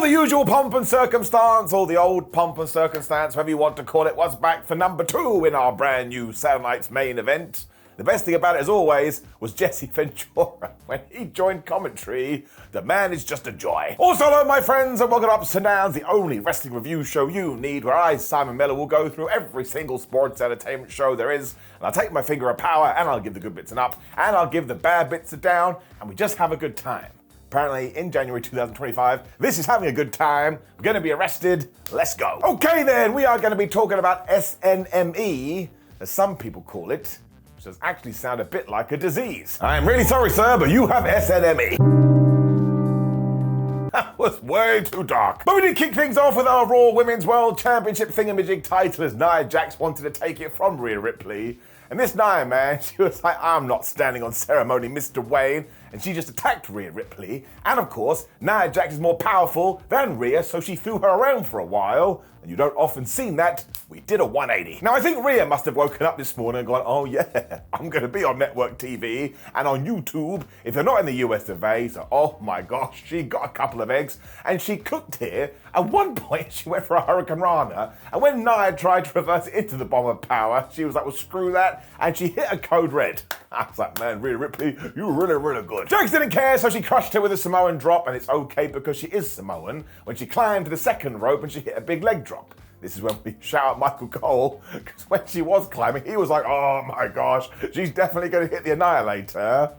the usual pomp and circumstance, or the old pomp and circumstance, whatever you want to call it, was back for number 2 in our brand new Saturday Night's main event. The best thing about it, as always, was Jesse Ventura. When he joined commentary, the man is just a joy. Also, hello, my friends, and welcome to Ups and Downs, the only wrestling review show you need, where I, Simon Miller, will go through every single sports entertainment show there is, and I'll take my finger of power, and I'll give the good bits an up, and I'll give the bad bits a down, and we just have a good time. Apparently, in January 2025, this is having a good time. We're going to be arrested. Let's go. Okay, then, we are going to be talking about SNME, as some people call it, which does actually sound a bit like a disease. I'm really sorry, sir, but you have SNME. That was way too dark. But we did kick things off with our Raw Women's World Championship thingamajig title as Nia Jax wanted to take it from Rhea Ripley. And this Nia, man, she was like, I'm not standing on ceremony, Mr. Wayne. And she just attacked Rhea Ripley. And of course, Nia Jax is more powerful than Rhea, so she threw her around for a while. And you don't often see that. We did a 180. Now, I think Rhea must have woken up this morning and gone, oh yeah, I'm going to be on network TV and on YouTube if they're not in the US of A. So, oh my gosh, she got a couple of eggs and she cooked here. At one point, she went for a Hurricane Rana. And when Nia tried to reverse it into the Bomb of Power, she was like, well, screw that. And she hit a code red. I was like, man, Rhea Ripley, you were really, really good. Jax didn't care, so she crushed her with a Samoan drop. And it's okay because she is Samoan. When she climbed to the second rope and she hit a big leg drop. This is when we shout out Michael Cole, because when she was climbing, he was like, oh my gosh, she's definitely going to hit the Annihilator.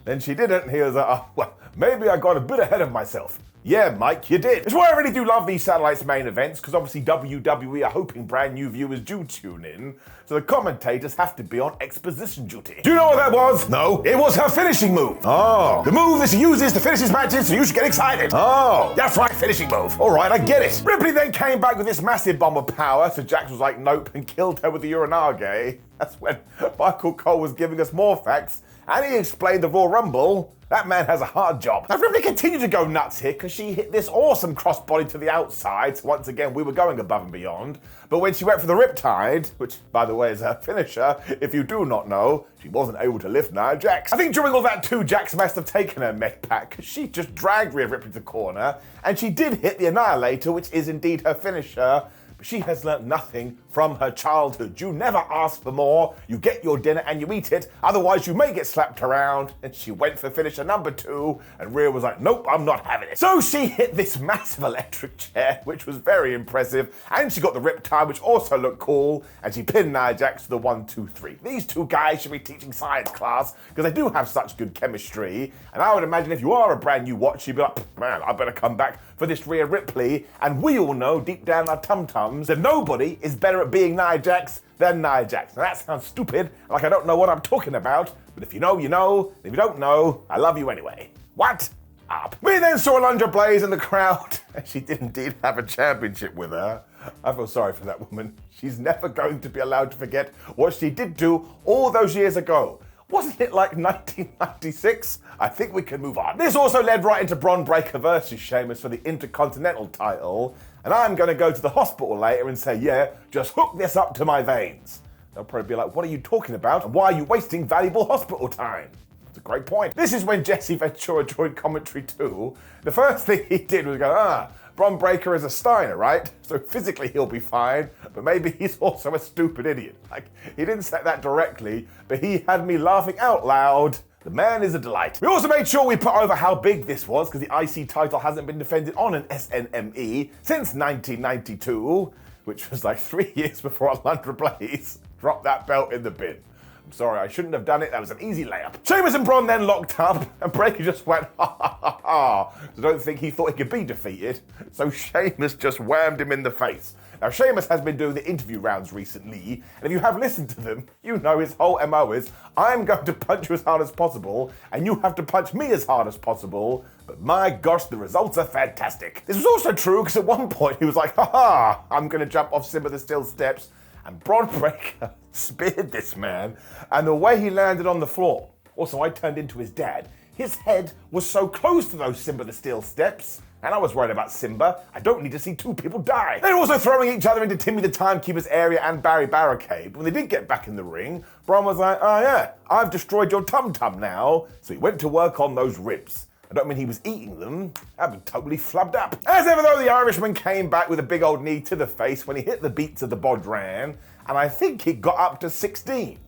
Then she didn't, and he was like, oh, well, maybe I got a bit ahead of myself. Yeah, Mike, you did. It's why I really do love these Satellite's main events, because obviously WWE are hoping brand new viewers do tune in, so the commentators have to be on exposition duty. Do you know what that was? No. It was her finishing move. Oh. The move that she uses to finish his matches, so you should get excited. Oh. That's right, finishing move. All right, I get it. Ripley then came back with this massive bomb of power, so Jax was like, nope, and killed her with the Uranage. That's when Michael Cole was giving us more facts, and he explained the Royal Rumble. That man has a hard job. Now, Ripley continued to go nuts here because she hit this awesome crossbody to the outside. So once again, we were going above and beyond. But when she went for the Riptide, which, by the way, is her finisher, if you do not know, she wasn't able to lift Nia Jax. I think during all that too, Jax must have taken her med pack because she just dragged Rhea Ripley to the corner. And she did hit the Annihilator, which is indeed her finisher. But she has learnt nothing from her childhood. You never ask for more. You get your dinner and you eat it. Otherwise, you may get slapped around. And she went for finisher number 2. And Rhea was like, nope, I'm not having it. So she hit this massive electric chair, which was very impressive. And she got the Riptide, which also looked cool. And she pinned Nia Jax to the 1, 2, 3. These two guys should be teaching science class because they do have such good chemistry. And I would imagine if you are a brand new watcher, you'd be like, man, I better come back for this Rhea Ripley. And we all know deep down our tum-tums that nobody is better at being Nia Jax than Nia Jax. Now that sounds stupid, like I don't know what I'm talking about, but if you know, you know. If you don't know, I love you anyway. What up? We then saw Alundra Blaze in the crowd, and she did indeed have a championship with her. I feel sorry for that woman. She's never going to be allowed to forget what she did do all those years ago. Wasn't it like 1996? I think we can move on. This also led right into Bron Breakker versus Sheamus for the Intercontinental title. And I'm going to go to the hospital later and say, yeah, just hook this up to my veins. They'll probably be like, what are you talking about? And why are you wasting valuable hospital time? That's a great point. This is when Jesse Ventura joined commentary too. The first thing he did was go, Bron Breakker is a Steiner, right? So physically he'll be fine, but maybe he's also a stupid idiot. Like, he didn't say that directly, but he had me laughing out loud. The man is a delight. We also made sure we put over how big this was because the IC title hasn't been defended on an SNME since 1992, which was like 3 years before Alundra Blaze dropped that belt in the bin. I'm sorry, I shouldn't have done it. That was an easy layup. Sheamus and Bron then locked up, and Breakker just went, ha ha ha ha. So I don't think he thought he could be defeated. So Sheamus just whammed him in the face. Now, Sheamus has been doing the interview rounds recently, and if you have listened to them, you know his whole MO is, I'm going to punch you as hard as possible, and you have to punch me as hard as possible, but my gosh, the results are fantastic. This was also true, because at one point he was like, ha, I'm going to jump off Simba the Steel Steps, and Bron Breakker speared this man, and the way he landed on the floor. Also, I turned into his dad. His head was so close to those Simba the Steel Steps, and I was worried about Simba. I don't need to see two people die. They were also throwing each other into Timmy the Timekeeper's area and Barry Barricade. But when they did get back in the ring, Bron was like, oh yeah, I've destroyed your tum-tum now. So he went to work on those ribs. I don't mean he was eating them, I've been totally flubbed up. As ever though, the Irishman came back with a big old knee to the face when he hit the beats of the Bodran, and I think he got up to 16.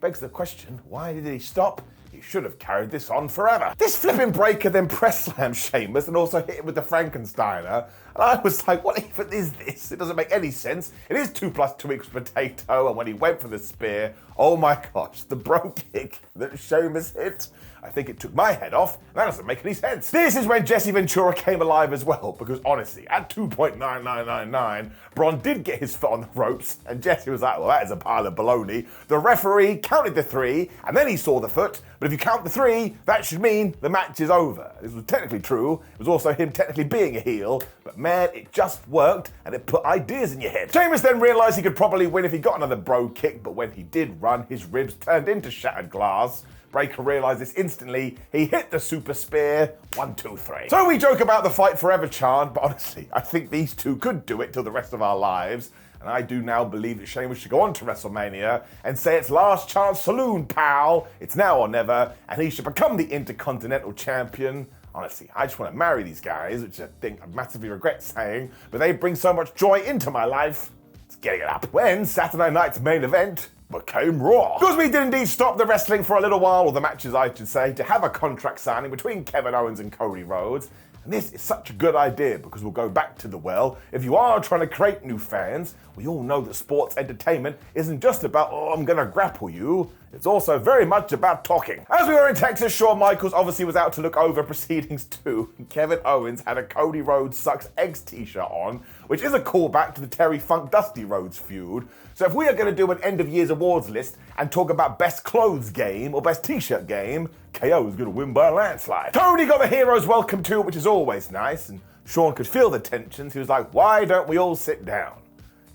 Begs the question, why did he stop? He should have carried this on forever. This flipping Breaker then press slammed Sheamus and also hit him with the Frankensteiner. And I was like, what even is this? It doesn't make any sense. It is 2 + 2 = potato. And when he went for the spear, oh my gosh, the bro kick that Sheamus hit. I think it took my head off, and that doesn't make any sense. This is when Jesse Ventura came alive as well, because honestly, at 2.9999, Bron did get his foot on the ropes, and Jesse was like, well, that is a pile of baloney. The referee counted the 3, and then he saw the foot, but if you count the 3, that should mean the match is over. This was technically true. It was also him technically being a heel, but man, it just worked, and it put ideas in your head. Sheamus then realized he could probably win if he got another bro kick, but when he did run, his ribs turned into shattered glass. Breakker realized this instantly. He hit the super spear. 1, 2, 3. So we joke about the fight forever chant, but honestly, I think these two could do it till the rest of our lives. And I do now believe that Sheamus should go on to WrestleMania and say it's last chance saloon, pal. It's now or never, and he should become the Intercontinental Champion. Honestly, I just want to marry these guys, which I think I massively regret saying, but they bring so much joy into my life. It's getting it up. When Saturday night's main event became Raw. Because we did indeed stop the wrestling for a little while, or the matches I should say, to have a contract signing between Kevin Owens and Cody Rhodes. And this is such a good idea because we'll go back to the well. If you are trying to create new fans, we all know that sports entertainment isn't just about, oh, I'm gonna grapple you. It's also very much about talking. As we were in Texas, Shawn Michaels obviously was out to look over proceedings too. Kevin Owens had a Cody Rhodes sucks eggs t-shirt on, which is a callback to the Terry Funk Dusty Rhodes feud. So if we are going to do an end of year's awards list and talk about best clothes game or best t-shirt game, KO is going to win by a landslide. Cody got the hero's welcome too, which is always nice, and Shawn could feel the tensions. He was like, why don't we all sit down?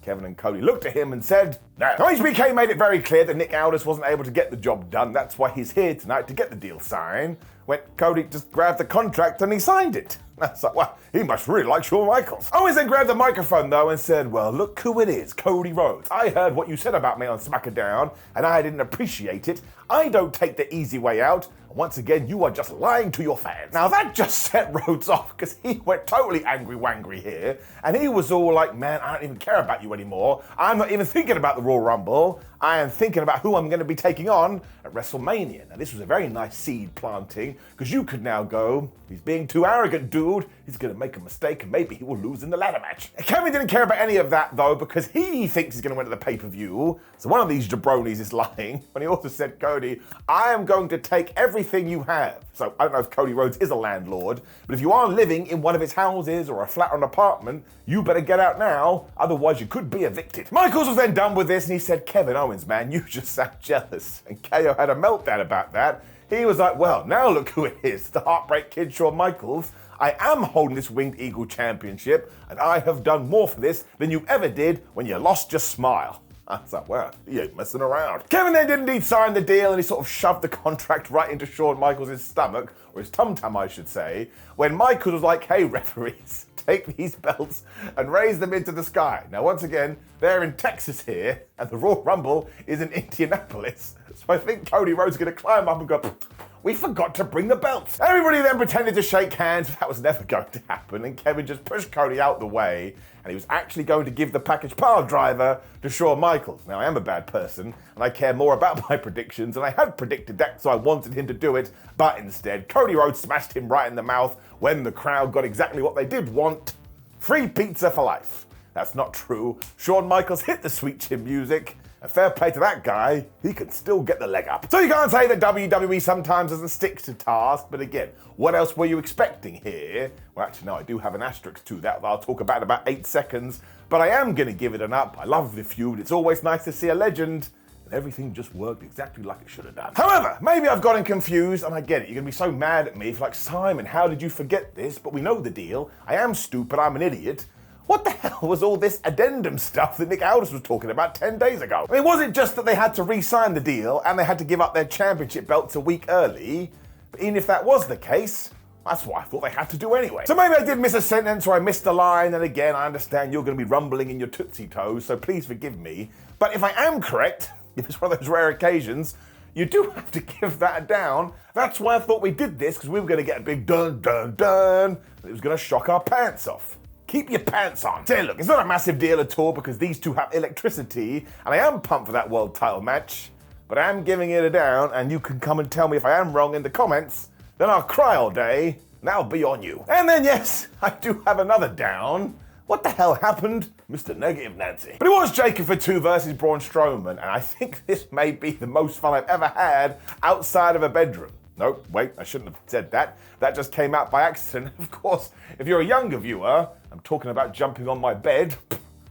Kevin and Cody looked at him and said, no. Now, HBK made it very clear that Nick Aldis wasn't able to get the job done. That's why he's here tonight, to get the deal signed. When Cody just grabbed the contract and he signed it. That's like, well, he must really like Shawn Michaels. Owens then grabbed the microphone though and said, well, look who it is, Cody Rhodes. I heard what you said about me on SmackDown and I didn't appreciate it. I don't take the easy way out. Once again, you are just lying to your fans. Now that just set Rhodes off because he went totally angry-wangry here. And he was all like, man, I don't even care about you anymore. I'm not even thinking about the Royal Rumble. I am thinking about who I'm going to be taking on at WrestleMania. Now this was a very nice seed planting because you could now go, he's being too arrogant, dude. He's going to make a mistake and maybe he will lose in the ladder match. Kevin didn't care about any of that though because he thinks he's going to win at the pay-per-view. So one of these jabronis is lying. But he also said, Cody, I am going to take everything you have. So I don't know if Cody Rhodes is a landlord, but if you are living in one of his houses or a flat or an apartment, you better get out now, otherwise you could be evicted. Michaels was then done with this and he said, Kevin Owens, man, you just sound jealous. And KO had a meltdown about that. He was like, well, now look who it is, the Heartbreak Kid Shawn Michaels. I am holding this Winged Eagle Championship, and I have done more for this than you ever did when you lost your smile. I was like, well, he ain't messing around. Kevin then did indeed sign the deal and he sort of shoved the contract right into Shawn Michaels' stomach, or his tum-tum, I should say, when Michaels was like, hey, referees, take these belts and raise them into the sky. Now, once again, they're in Texas here, and the Royal Rumble is in Indianapolis. So I think Cody Rhodes is going to climb up and go, we forgot to bring the belts. Everybody then pretended to shake hands, but that was never going to happen, and Kevin just pushed Cody out the way, and he was actually going to give the package pile driver to Shawn Michaels. Now, I am a bad person, and I care more about my predictions, and I had predicted that, so I wanted him to do it, but instead, Cody Rhodes smashed him right in the mouth when the crowd got exactly what they did want. Free pizza for life. That's not true. Shawn Michaels hit the sweet chin music, and fair play to that guy, he can still get the leg up. So you can't say that WWE sometimes doesn't stick to task, but again, what else were you expecting here? Well, actually, no, I do have an asterisk to that I'll talk about in about 8 seconds, but I am going to give it an up. I love the feud. It's always nice to see a legend, and everything just worked exactly like it should have done. However, maybe I've gotten confused, and I get it. You're going to be so mad at me for like, Simon, how did you forget this? But we know the deal. I am stupid. I'm an idiot. What the hell was all this addendum stuff that Nick Aldis was talking about 10 days ago? I mean, was it just that they had to re-sign the deal and they had to give up their championship belts a week early? But even if that was the case, that's what I thought they had to do anyway. So maybe I did miss a sentence or I missed a line, and again, I understand you're going to be rumbling in your Tootsie Toes, so please forgive me. But if I am correct, if it's one of those rare occasions, you do have to give that a down. That's why I thought we did this, because we were going to get a big dun dun dun. It was going to shock our pants off. Keep your pants on. Say, look, it's not a massive deal at all because these two have electricity, and I am pumped for that world title match, but I am giving it a down, and you can come and tell me if I am wrong in the comments. Then I'll cry all day, and that'll be on you. And then, yes, I do have another down. What the hell happened? Mr. Negative Nancy. But it was Jacob Fatu versus Braun Strowman, and I think this may be the most fun I've ever had outside of a bedroom. Nope, wait, I shouldn't have said that. That just came out by accident. Of course, if you're a younger viewer, I'm talking about jumping on my bed.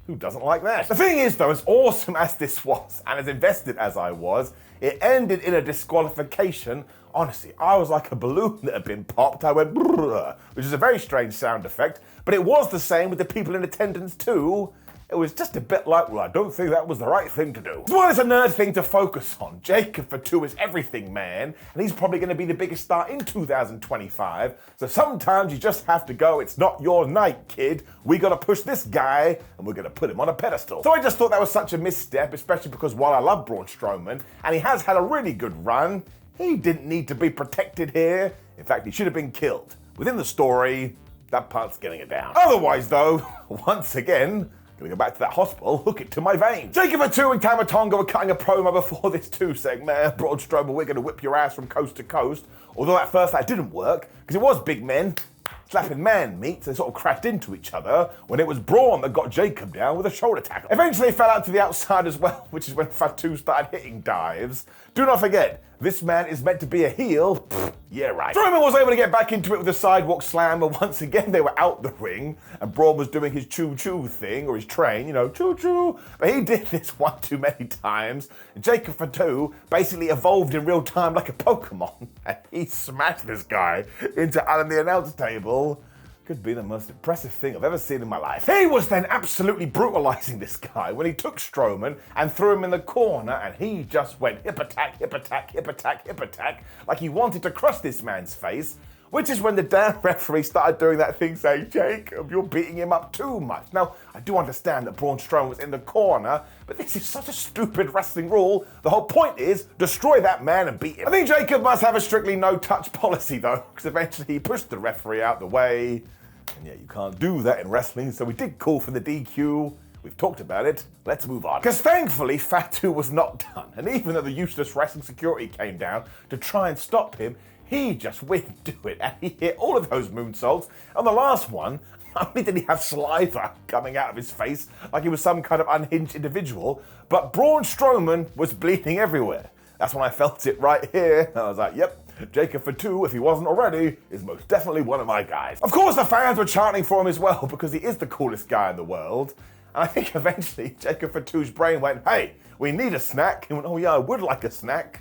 Who doesn't like that? The thing is, though, as awesome as this was, and as invested as I was, it ended in a disqualification. Honestly, I was like a balloon that had been popped. I went brrr, which is a very strange sound effect, but it was the same with the people in attendance too. It was just a bit like, well, I don't think that was the right thing to do. Well, it's a nerd thing to focus on. Jacob Fatu is everything, man, and he's probably going to be the biggest star in 2025. So sometimes you just have to go, it's not your night, kid. We got to push this guy, and we're going to put him on a pedestal. So I just thought that was such a misstep, especially because while I love Braun Strowman, and he has had a really good run, he didn't need to be protected here. In fact, he should have been killed. Within the story, that part's getting it down. Otherwise, though, once again, gonna go back to that hospital, hook it to my veins. Jacob Fatu and Tama Tonga were cutting a promo before this too, saying, man, Braun Strowman, we're gonna whip your ass from coast to coast. Although at first that didn't work, because it was big men slapping man meat, so they sort of crashed into each other when it was Braun that got Jacob down with a shoulder tackle. Eventually they fell out to the outside as well, which is when Fatu started hitting dives. Do not forget, this man is meant to be a heel. Pfft, yeah, right. Strowman was able to get back into it with a sidewalk slam, but once again they were out the ring, and Braun was doing his choo-choo thing, or his train, you know, choo-choo. But he did this one too many times. Jacob Fatu basically evolved in real time like a Pokemon, and he smashed this guy into out of the announce table. Could be the most impressive thing I've ever seen in my life. He was then absolutely brutalizing this guy when he took Strowman and threw him in the corner, and he just went hip attack, hip attack, hip attack, hip attack, like he wanted to crush this man's face, which is when the damn referee started doing that thing saying, Jacob, you're beating him up too much. Now, I do understand that Braun Strowman was in the corner, but this is such a stupid wrestling rule. The whole point is, destroy that man and beat him. I think Jacob must have a strictly no-touch policy, though, because eventually he pushed the referee out the way. And yeah, you can't do that in wrestling, so we did call for the DQ. We've talked about it. Let's move on. Because thankfully, Fatu was not done. And even though the useless wrestling security came down to try and stop him, he just wouldn't do it. And he hit all of those moonsaults. On the last one, not only did he have saliva coming out of his face like he was some kind of unhinged individual, but Braun Strowman was bleeding everywhere. That's when I felt it right here. I was like, yep. Jacob Fatu, if he wasn't already, is most definitely one of my guys. Of course, the fans were chanting for him as well because he is the coolest guy in the world. And I think eventually Jacob Fatu's brain went, hey, we need a snack. He went, oh yeah, I would like a snack.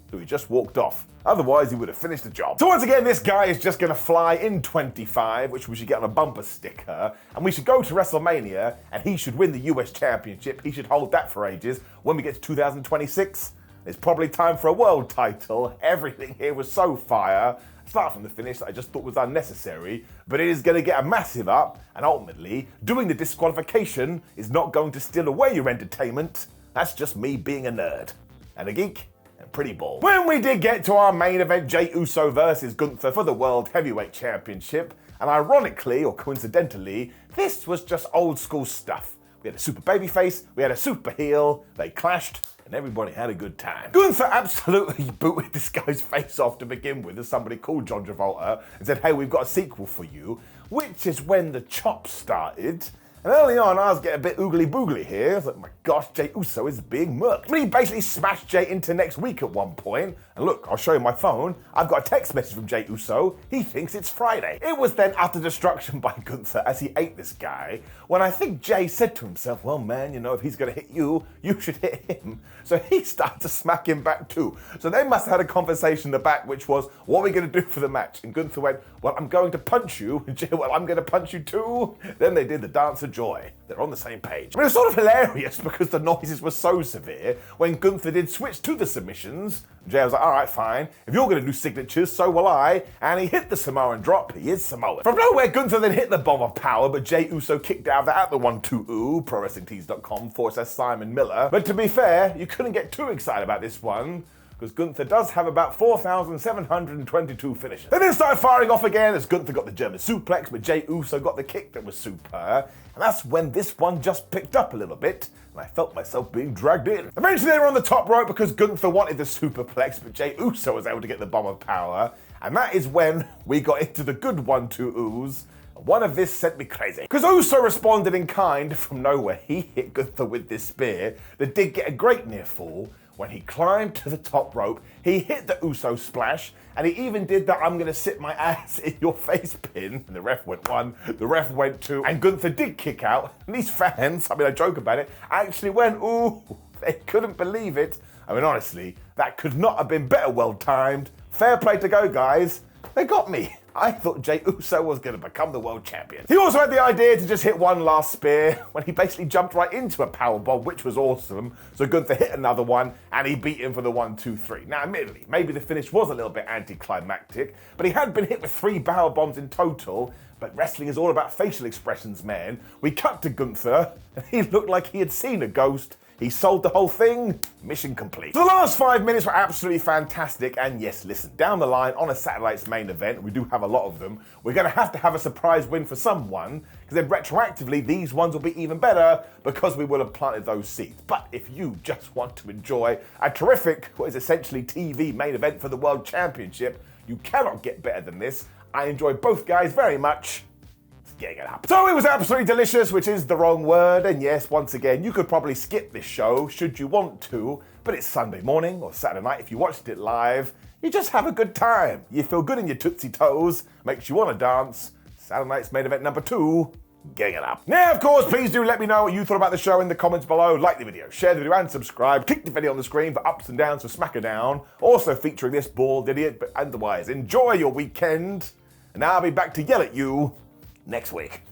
So he just walked off. Otherwise, he would have finished the job. So once again, this guy is just gonna fly in 25, which we should get on a bumper sticker. And we should go to WrestleMania, and he should win the US Championship. He should hold that for ages. When we get to 2026, it's probably time for a world title. Everything here was so fire. Start from the finish that I just thought was unnecessary, but it is going to get a massive up, and ultimately, doing the disqualification is not going to steal away your entertainment. That's just me being a nerd, and a geek, and pretty bald. When we did get to our main event, Jey Uso versus Gunther for the World Heavyweight Championship, and ironically, or coincidentally, this was just old school stuff. We had a super babyface, we had a super heel, they clashed, and everybody had a good time. Gunther absolutely booted this guy's face off to begin with as somebody called John Travolta and said, hey, we've got a sequel for you, which is when the chop started. And early on, I was getting a bit oogly boogly here. I was like, oh my gosh, Jey Uso is being murked. But he basically smashed Jey into next week at one point. And look, I'll show you my phone. I've got a text message from Jey Uso. He thinks it's Friday. It was then utter destruction by Gunther as he ate this guy, when I think Jey said to himself, well, man, you know, if he's going to hit you, you should hit him. So he started to smack him back too. So they must have had a conversation in the back, which was, what are we going to do for the match? And Gunther went, well, I'm going to punch you. And Jey, well, I'm going to punch you too. Then they did the dance of joy. They're on the same page. I mean, it was sort of hilarious because the noises were so severe. When Gunther did switch to the submissions, Jey was like, all right, fine. If you're going to do signatures, so will I. And he hit the Samoan drop. He is Samoan. From nowhere, Gunther then hit the bomb of power, but Jey Uso kicked out of that at the 1-2-ooh, ProWrestlingTees.com/Simon Miller. But to be fair, you couldn't get too excited about this one, because because Gunther does have about 4,722 finishes. They then started firing off again as Gunther got the German suplex, but Jey Uso got the kick that was super. And that's when this one just picked up a little bit, and I felt myself being dragged in. Eventually they were on the top rope because Gunther wanted the superplex, but Jey Uso was able to get the bomb of power. And that is when we got into the good 1-2-oohs. One of this sent me crazy. Because Uso responded in kind from nowhere. He hit Gunther with this spear that did get a great near fall. When he climbed to the top rope, he hit the Uso splash, and he even did the I'm gonna sit my ass in your face pin. And the ref went 1, the ref went 2, and Gunther did kick out. And these fans, I mean, I joke about it, actually went, ooh, they couldn't believe it. I mean, honestly, that could not have been better well timed. Fair play to go, guys. They got me. I thought Jey Uso was going to become the world champion. He also had the idea to just hit one last spear when he basically jumped right into a powerbomb, which was awesome. So Gunther hit another one and he beat him for the 1-2-3. Now, admittedly, maybe the finish was a little bit anticlimactic, but he had been hit with 3 powerbombs in total. But wrestling is all about facial expressions, man. We cut to Gunther and he looked like he had seen a ghost. He sold the whole thing, mission complete. So the last 5 minutes were absolutely fantastic, and yes, listen, down the line on a Saturday night's main event, we do have a lot of them, we're going to have a surprise win for someone, because then retroactively these ones will be even better because we will have planted those seeds. But if you just want to enjoy a terrific, what is essentially TV main event for the World Championship, you cannot get better than this. I enjoy both guys very much. Getting it up. So it was absolutely delicious, which is the wrong word, and yes, once again, you could probably skip this show should you want to, but it's Sunday morning or Saturday night if you watched it live. You just have a good time. You feel good in your tootsie toes, makes you want to dance. Saturday night's main event number 2, getting it up. Now, of course, please do let me know what you thought about the show in the comments below. Like the video, share the video, and subscribe. Click the video on the screen for ups and downs for SmackDown, also featuring this bald idiot, but otherwise, enjoy your weekend, and I'll be back to yell at you next week.